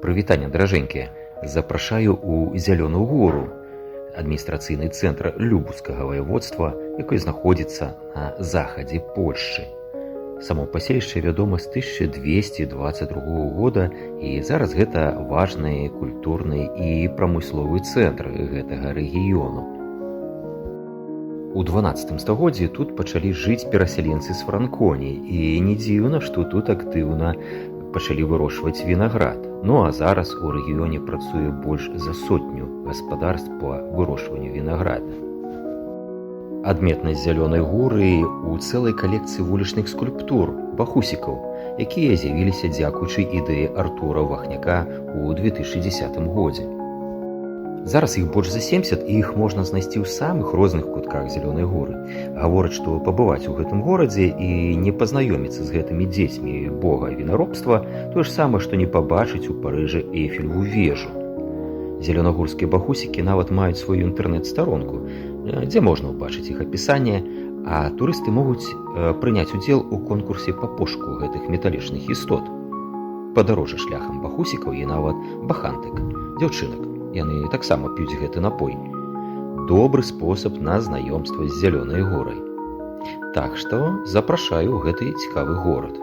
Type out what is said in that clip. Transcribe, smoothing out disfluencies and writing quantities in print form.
Прывітанне, даражэнькія. Запрашаю ў Зялёную гору, адміністрацыйны цэнтр Любускага ваяводства, якое знаходзіцца на захадзе Польшчы. Само паселішча вядома з 1222 года, і зараз гэта важны культурны і прамысловы цэнтр гэтага рэгіёну. У 12 стагоддзі тут пачалі жыць перасяленцы з Франконіі, і не дзіўна, што тут актыўна пачалі вырошчваць вінаград. Ну а зараз у рэгіёне працуе больш за 100 гаспадарств па вырошчванню вінаграда. Адметнасць Зялёнай горы ў цэлай калекцыі вулічных скульптур, бахусікаў, якія з'явіліся дзякуючы ідэі Артура Вахняка ў 2010 годзе. Зараз іх больш за 70, і іх можна знайсці ў самых розных кутках Зялёнай горы. Гавораць, што пабываць у гэтым горадзе і не пазнаёміцца з гэтымі дзецьмі бога вінаробства тое ж самае, што не пабачыць у Парыжы Эйфелеву вежу. Зелёнагорскія бахусікі нават маюць сваю інтэрнэт-старонку, дзе можна ўбачыць іх апісанне, а турысты могуць прыняць удзел у конкурсе па пошуку гэтых металічных істот. Падарожжа шляхам бахусікаў і нават бахантык, дзяўчынак. Яны таксама п'юць гэты напой. Добры спосаб на знаёмства з Зялёнай горай. Так што запрашаю ў гэты цікавы горад.